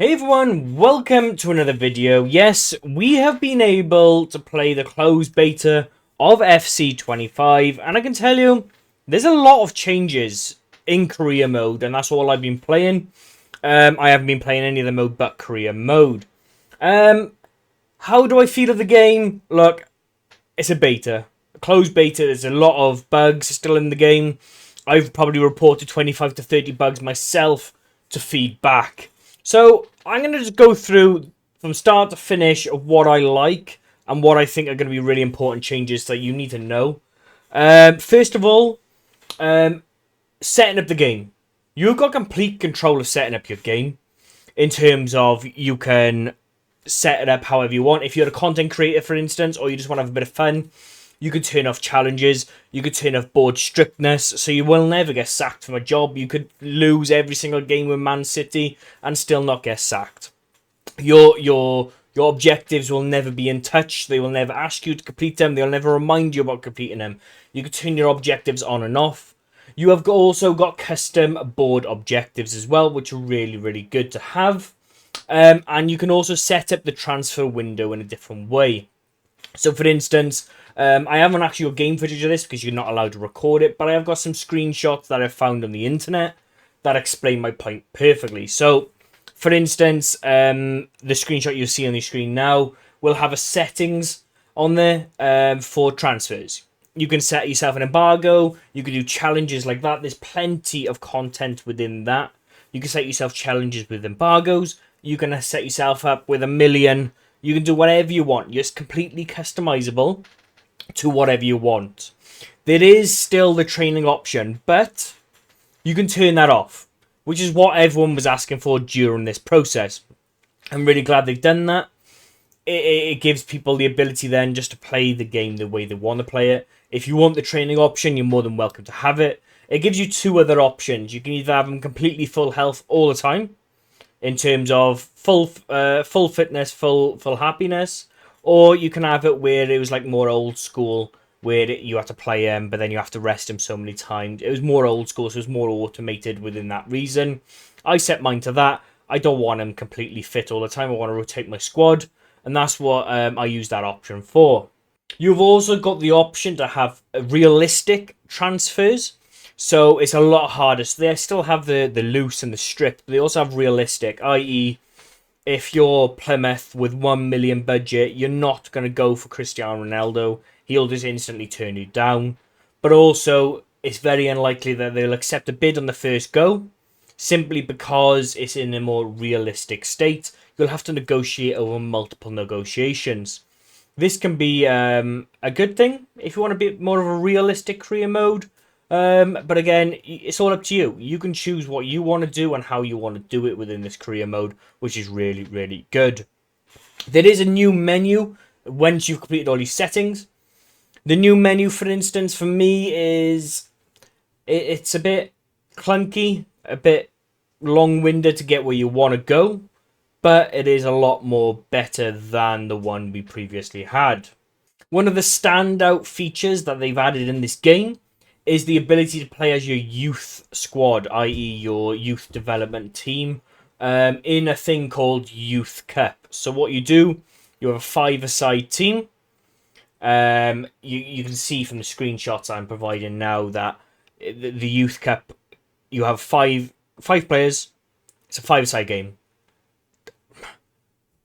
Hey everyone, welcome to another video. Yes, we have been able to play the closed beta of FC25, and I can tell you, there's a lot of changes in career mode, and that's all I've been playing. I haven't been playing any of the mode but career mode. How do I feel of the game? Look, it's a beta. A closed beta, there's a lot of bugs still in the game. I've probably reported 25 to 30 bugs myself to feed back. So I'm going to just go through from start to finish of what I like and what I think are going to be really important changes that you need to know. First of all, setting up the game. You've got complete control of setting up your game in terms of you can set it up however you want. If you're a content creator, for instance, or you just want to have a bit of fun, you could turn off challenges. You could turn off board strictness, so you will never get sacked from a job. You could lose every single game with Man City and still not get sacked. Your objectives will never be in touch. They will never ask you to complete them. They'll never remind you about completing them. You can turn your objectives on and off. You have also got custom board objectives as well, which are really, really good to have. And you can also set up the transfer window in a different way. So, for instance, I haven't actually got game footage of this because you're not allowed to record it, but I have got some screenshots that I've found on the internet that explain my point perfectly. So, for instance, the screenshot you see on the screen now will have a settings on there for transfers. You can set yourself an embargo. You can do challenges like that. There's plenty of content within that. You can set yourself challenges with embargoes. You can set yourself up with 1 million. You can do whatever you want. It's completely customizable to whatever you want. There is still the training option, but you can turn that off, which is what everyone was asking for during this process. I'm really glad they've done that. It gives people the ability then just to play the game the way they want to play it. If you want the training option, you're more than welcome to have it. It gives you two other options. You can either have them completely full health all the time, in terms of full fitness, full happiness, or you can have it where it was like more old school, where you have to play him, but then you have to rest him so many times. It was more old school, so it was more automated within that reason. I set mine to that. I don't want him completely fit all the time. I want to rotate my squad, and that's what I use that option for. You've also got the option to have realistic transfers. So it's a lot harder. So they still have the loose and the strict, but they also have realistic, i.e. if you're Plymouth with 1 million budget, you're not going to go for Cristiano Ronaldo. He'll just instantly turn you down. But also, it's very unlikely that they'll accept a bid on the first go, simply because it's in a more realistic state. You'll have to negotiate over multiple negotiations. This can be a good thing if you want a bit more of a realistic career mode. But again, it's all up to you. You can choose what you want to do and how you want to do it within this career mode, which is really, really good. There is a new menu once you've completed all these settings. The new menu, for instance, for me is it's a bit clunky, a bit long-winded to get where you want to go, but it is a lot more better than the one we previously had. One of the standout features that they've added in this game is the ability to play as your youth squad, i.e. your youth development team, in a thing called Youth Cup. So what you do, you have a 5-a-side team. You can see from the screenshots I'm providing now that the Youth Cup, you have five players. It's a 5-a-side game.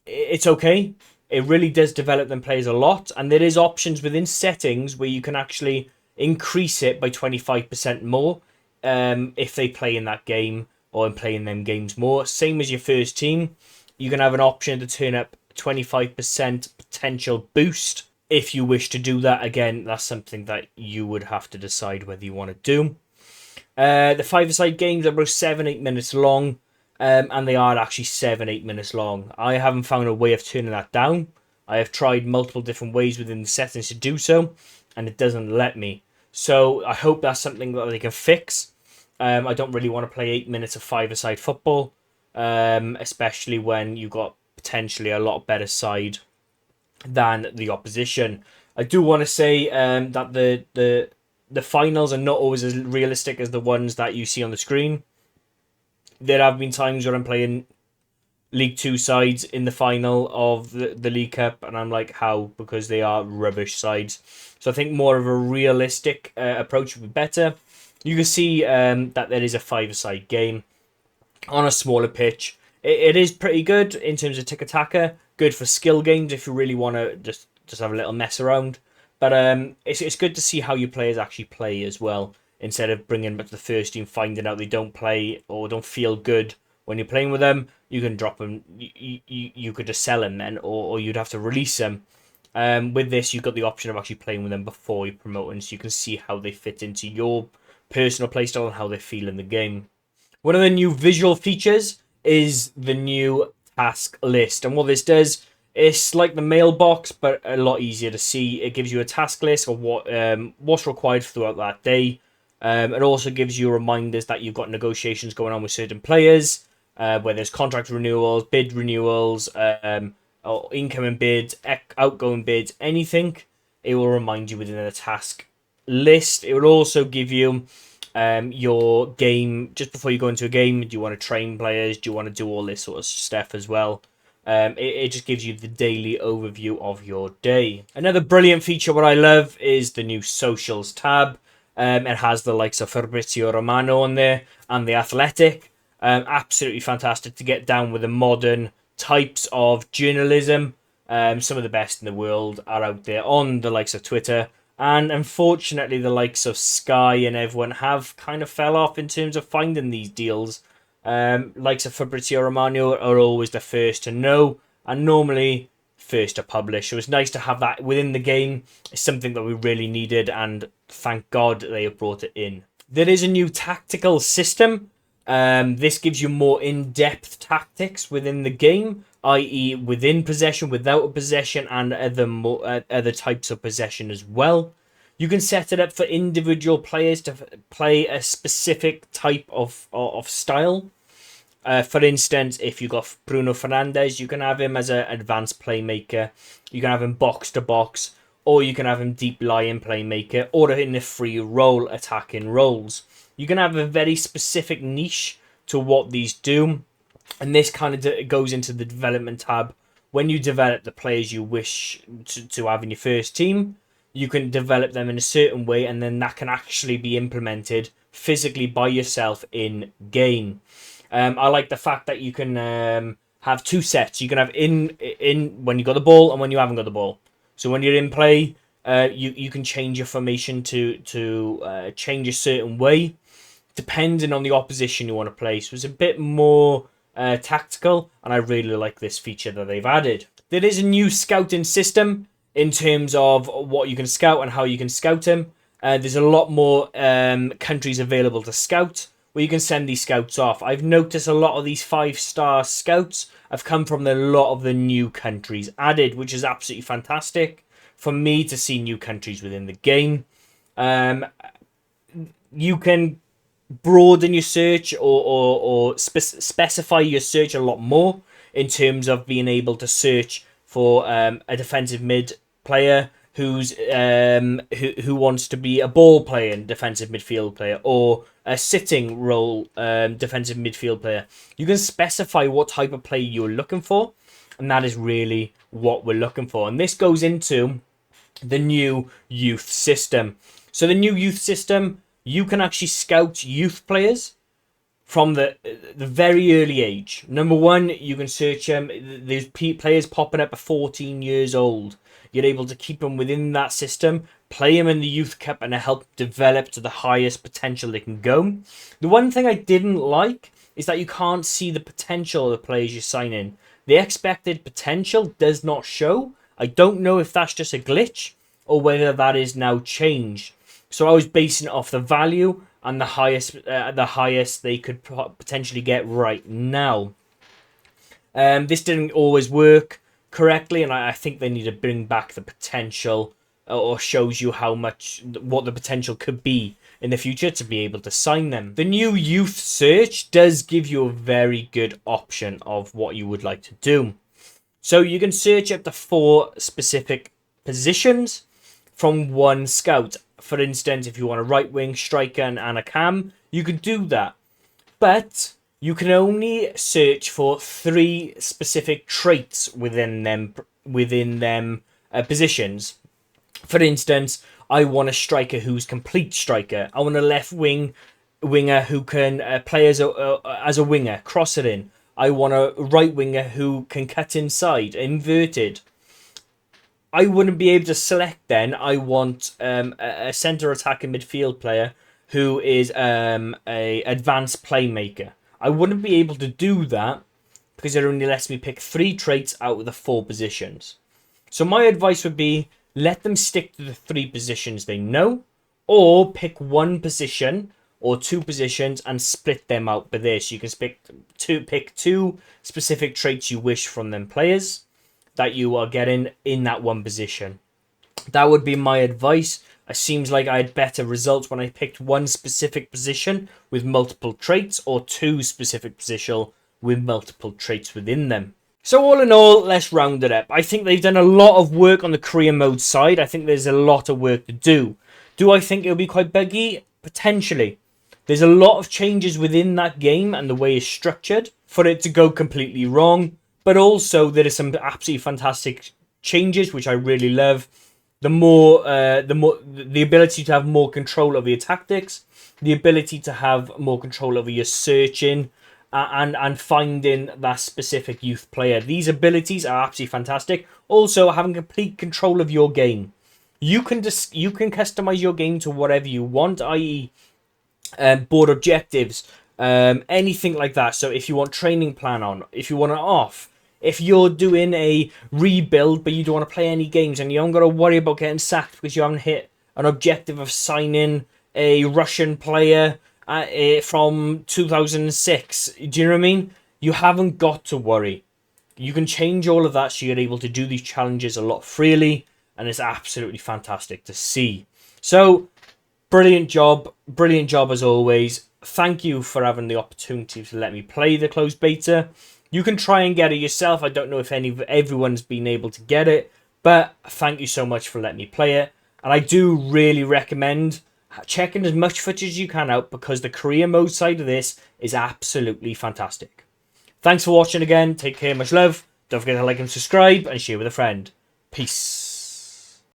It's okay. It really does develop them players a lot, and there is options within settings where you can actually increase it by 25% more if they play in that game or play in them games more. Same as your first team, you can have an option to turn up 25% potential boost if you wish to do that. Again, that's something that you would have to decide whether you want to do. The 5-a-side games are about 7-8 minutes long, and they are actually 7-8 minutes long. I haven't found a way of turning that down. I have tried multiple different ways within the settings to do so, and it doesn't let me. So I hope that's something that they can fix. I don't really want to play 8 minutes of 5-a-side football, especially when you've got potentially a lot better side than the opposition. I do want to say that the finals are not always as realistic as the ones that you see on the screen. There have been times where I'm playing League Two sides in the final of the League Cup, and I'm like, how? Because they are rubbish sides. So I think more of a realistic approach would be better. You can see that there is a five-a-side game on a smaller pitch. It is pretty good in terms of tiki-taka. Good for skill games if you really want to just have a little mess around. But it's good to see how your players actually play as well. Instead of bringing them to the first team, finding out they don't play or don't feel good when you're playing with them, you can drop them. You could just sell them then, or you'd have to release them. With this, you've got the option of actually playing with them before you promote them, so you can see how they fit into your personal playstyle and how they feel in the game. One of the new visual features is the new task list. And what this does, it's like the mailbox, but a lot easier to see. It gives you a task list of what's required throughout that day. It also gives you reminders that you've got negotiations going on with certain players, where there's contract renewals, bid renewals, or incoming bids, outgoing bids, anything. It will remind you within the task list. It will also give you your game just before you go into a game. Do you want to train players? Do you want to do all this sort of stuff as well? It just gives you the daily overview of your day. Another brilliant feature, what I love, is the new socials tab. It has the likes of Fabrizio Romano on there and the Athletic. Absolutely fantastic to get down with the modern types of journalism. Some of the best in the world are out there on the likes of Twitter. And unfortunately, the likes of Sky and everyone have kind of fell off in terms of finding these deals. Likes of Fabrizio Romano are always the first to know, and normally first to publish. So it's nice to have that within the game. It's something that we really needed, and thank God they have brought it in. There is a new tactical system. This gives you more in-depth tactics within the game, i.e. within possession, without a possession, and other types of possession as well. You can set it up for individual players to play a specific type of style. For instance, if you got Bruno Fernandes, you can have him as an advanced playmaker. You can have him box to box, or you can have him deep lying playmaker, or in a free role attacking roles. You can have a very specific niche to what these do, and this kind of goes into the development tab. When you develop the players you wish to have in your first team, you can develop them in a certain way, and then that can actually be implemented physically by yourself in game. I like the fact that you can have two sets. You can have in when you got the ball and when you haven't got the ball. So when you're in play, you can change your formation to change a certain way, depending on the opposition you want to play. So it's a bit more tactical, and I really like this feature that they've added. There is a new scouting system in terms of what you can scout and how you can scout them. There's a lot more countries available to scout, where you can send these scouts off. I've noticed a lot of these 5-star scouts have come from a lot of the new countries added, which is absolutely fantastic for me to see new countries within the game. You can broaden your search or specify your search a lot more in terms of being able to search for a defensive mid player who wants to be a ball player and defensive midfield player, or a sitting role defensive midfield player. You can specify what type of player you're looking for, and that is really what we're looking for. And this goes into the new youth system. So the new youth system, you can actually scout youth players from the very early age. Number one, you can search them. There's players popping up at 14 years old. You're able to keep them within that system, play them in the Youth Cup, and help develop to the highest potential they can go. The one thing I didn't like is that you can't see the potential of the players you sign in. The expected potential does not show. I don't know if that's just a glitch or whether that is now changed. So I was basing it off the value and the highest they could potentially get right now. This didn't always work correctly, and I think they need to bring back the potential, or shows you what the potential could be in the future to be able to sign them. The new youth search does give you a very good option of what you would like to do. So you can search up to 4 specific positions from one scout. For instance, if you want a right wing striker and a cam, you could do that. But you can only search for 3 specific traits within them positions. For instance, I want a striker who's complete striker. I want a left winger who can play as a winger, cross it in. I want a right winger who can cut inside, inverted. I wouldn't be able to select then. I want a centre attacking midfield player who is a advanced playmaker. I wouldn't be able to do that because it only lets me pick 3 traits out of the 4 positions. So my advice would be let them stick to the 3 positions they know, or pick 1 position or 2 positions and split them out by this. You can pick 2 specific traits you wish from them players that you are getting in that 1 position. That would be my advice. It seems like I had better results when I picked 1 specific position with multiple traits, or 2 specific position with multiple traits within them. So all in all, let's round it up. I think they've done a lot of work on the career mode side. I think there's a lot of work to do. Do I think it'll be quite buggy? Potentially. There's a lot of changes within that game and the way it's structured for it to go completely wrong. But also there are some absolutely fantastic changes which I really love. The ability to have more control over your tactics, the ability to have more control over your searching, and finding that specific youth player. These abilities are absolutely fantastic. Also, having complete control of your game. You can customize your game to whatever you want, i.e., board objectives, anything like that. So if you want training plan on, if you want it off, if you're doing a rebuild but you don't want to play any games and you haven't got to worry about getting sacked because you haven't hit an objective of signing a Russian player from 2006. Do you know what I mean? You haven't got to worry. You can change all of that so you're able to do these challenges a lot freely, and it's absolutely fantastic to see. So, brilliant job as always. Thank you for having the opportunity to let me play the closed beta. You can try and get it yourself. I don't know if everyone's been able to get it, but thank you so much for letting me play it. And I do really recommend checking as much footage as you can out, because the career mode side of this is absolutely fantastic. Thanks for watching again. Take care, much love. Don't forget to like and subscribe and share with a friend. Peace.